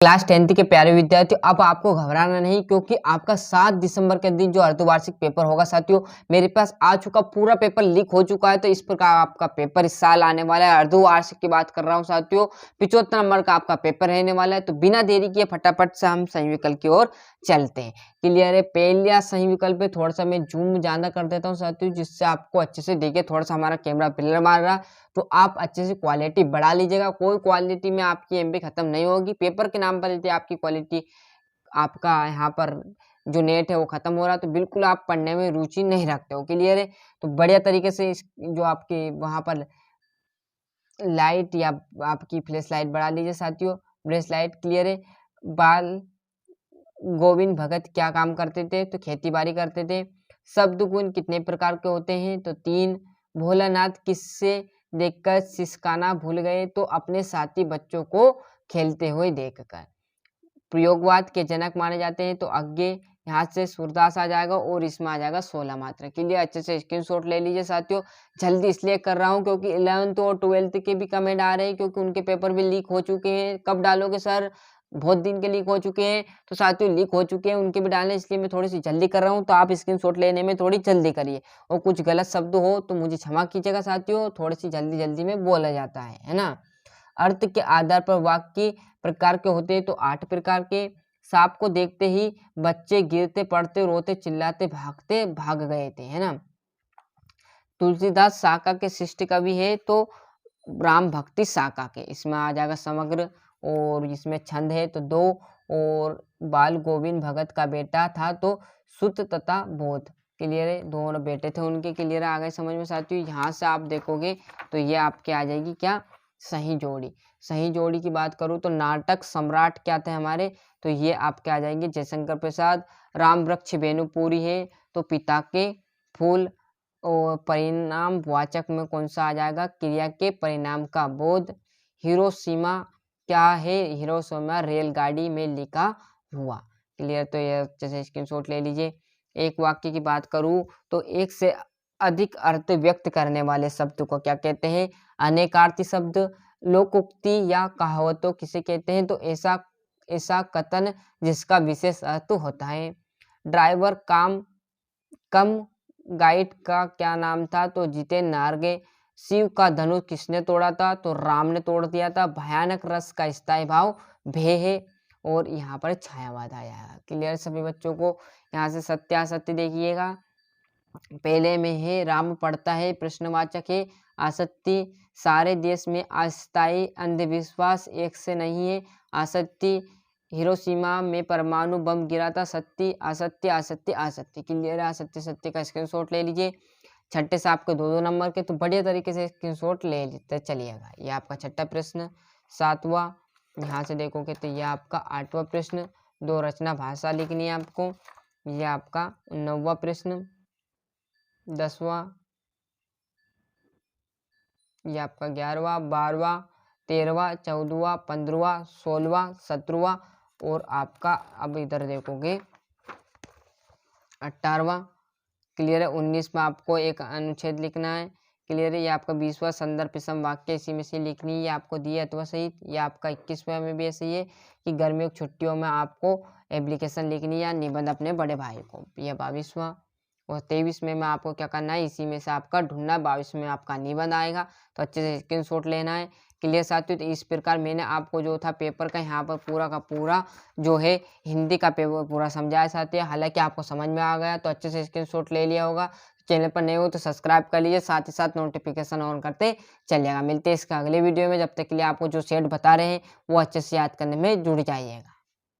Class 10th के प्यारे विद्यार्थियों, अब आपको घबराना नहीं क्योंकि आपका 7 दिसंबर के दिन जो अर्धवार्षिक पेपर होगा साथियों, मेरे पास आ चुका पूरा पेपर लीक हो चुका है। तो इस प्रकार आपका पेपर इस साल आने वाला है। अर्धवार्षिक की बात कर रहा हूँ साथियों, 75 नंबर का आपका पेपर रहने वाला है। तो बिना देरी किए फटाफट से हम सही विकल्प की ओर चलते हैं। क्लियर है? पहला सही विकल्प है। थोड़ा सा मैं जूम ज्यादा कर देता हूँ साथियों, जिससे आपको अच्छे से देखिए। थोड़ा सा हमारा कैमरा ब्लर मार रहा, तो आप अच्छे से क्वालिटी बढ़ा लीजिएगा। कोई क्वालिटी में आपकी एमबी खत्म नहीं होगी। पेपर के नाम पर यदि आपकी क्वालिटी, आपका यहाँ पर जो नेट है वो खत्म हो रहा है, तो बिल्कुल आप पढ़ने में रुचि नहीं रखते हो। क्लियर है? तो बढ़िया तरीके से जो आपके वहाँ पर लाइट या आपकी फ्लैश लाइट बढ़ा लीजिए साथियों। Flash light. क्लियर है? बाल गोविंद भगत क्या काम करते थे? तो खेती बाड़ी करते थे। शब्द गुण कितने प्रकार के होते हैं? तो 3। भोलानाथ किससे देखकर सिसकाना भूल गए? तो अपने साथी बच्चों को खेलते हुए देखकर। प्रयोगवाद के जनक माने जाते हैं। तो आगे यहाँ से सूरदास आ जाएगा और इसमें आ जाएगा 16 मात्रा। के लिए अच्छे से स्क्रीनशॉट ले लीजिए साथियों। जल्दी इसलिए कर रहा हूँ क्योंकि 11th और 12th के भी कमेंट आ रहे हैं, क्योंकि उनके पेपर भी लीक हो चुके हैं। कब डालोगे सर? बहुत दिन के लीक हो चुके हैं। तो साथियों लीक हो चुके हैं, उनके भी डालने, इसलिए मैं थोड़ी सी जल्दी कर रहा हूँ। तो आप स्क्रीनशॉट लेने में थोड़ी जल्दी करिए, और कुछ गलत शब्द हो तो मुझे क्षमा कीजिएगा साथियों। थोड़ी सी जल्दी जल्दी में बोला जाता है ना। अर्थ के आधार पर वाक्य प्रकार के होते हैं। तो 8 प्रकार के। सांप को देखते ही बच्चे गिरते पड़ते रोते चिल्लाते भागते भाग गए थे, है ना। तुलसीदास साका के शिष्ट कवि है। तो राम भक्ति साका के, इसमें आ जाएगा समग्र। और इसमें छंद है तो 2। और बाल गोविंद भगत का बेटा था तो सुत तथा बोध। क्लियर है? दोनों बेटे थे उनके। क्लियर आ गए समझ में साथियों? यहाँ से आप देखोगे तो ये आपके आ जाएगी क्या? सही जोड़ी। सही जोड़ी की बात करूँ तो नाटक सम्राट क्या थे हमारे? तो ये आपके आ जाएंगे जयशंकर प्रसाद। राम वृक्ष वेणुपुरी है। तो पिता के फूल। और परिणाम वाचक में कौन सा आ जाएगा? क्रिया के परिणाम का बोध। हिरोशिमा क्या है? हिरोशिमा रेलगाड़ी में लिखा हुआ। क्लियर? तो ये जैसे स्क्रीनशॉट ले लीजिए। एक वाक्य की बात करूं तो एक से अधिक अर्थ व्यक्त करने वाले शब्द को क्या कहते हैं? अनेकार्थी शब्द। लोकोक्ति या कहावतों किसे कहते हैं? तो ऐसा ऐसा कथन जिसका विशेष अर्थ होता है। ड्राइवर काम कम गाइड का क्या नाम था? तो जितेंद्र नार्गे। शिव का धनुष किसने तोड़ा था? तो राम ने तोड़ दिया था। भयानक रस का स्थायी भाव भय है। और यहाँ पर छायावाद आया है। क्लियर सभी बच्चों को? यहाँ से सत्यासत्य देखिएगा। पहले में है राम पढ़ता है, प्रश्नवाचक है। आसक्ति सारे देश में अस्थायी अंधविश्वास एक से नहीं है। आसक्ति हिरोशिमा में परमाणु बम गिरा था। सत्य असत्य असत्य असत्य। क्लियर है? असत्य सत्य का स्क्रीनशॉट ले लीजिए। छठे से आपके 2-2 नंबर के, तो बढ़िया तरीके से स्क्रीनशॉट ले लेते चलिएगा। ये आपका छठा प्रश्न। 7वां यहाँ से देखोगे तो ये आपका 8वां प्रश्न। 2 रचना भाषा लिखनी है आपको। ये आपका 9वां प्रश्न। 10वां, ये आपका 11वां, 12वां, 13वां, 14वां, 15वां, 16वां, 17वां, और आपका अब इधर देखोगे 18वां। क्लियर है? 19 में आपको एक अनुच्छेद लिखना है। क्लियर है? ये आपका 20वां संदर्भ विषम वाक्य इसी में से लिखनी है। ये आपको दिए अथवा सहित। ये आपका 21वां में भी ऐसे ही है कि गर्मियों की छुट्टियों में आपको एप्लीकेशन लिखनी है या निबंध अपने बड़े भाई को। ये 22वां। और 23 में आपको क्या करना है? इसी में से आपका ढूंढना। 22 में आपका निबंध आएगा, तो अच्छे से स्क्रीनशॉट लेना है। क्लियर साथियों? तो इस प्रकार मैंने आपको जो था पेपर का यहाँ पर पूरा का पूरा जो है हिंदी का पेपर पूरा समझाया साथियों। हालांकि आपको समझ में आ गया तो अच्छे से स्क्रीनशॉट ले लिया होगा। चैनल पर नए हो तो सब्सक्राइब कर लीजिए, साथ ही साथ नोटिफिकेशन ऑन करते चलिएगा। मिलते हैं इसका अगले वीडियो में। जब तक के लिए आपको जो सेट बता रहे हैं वो अच्छे से याद करने में जुड़ जाइएगा।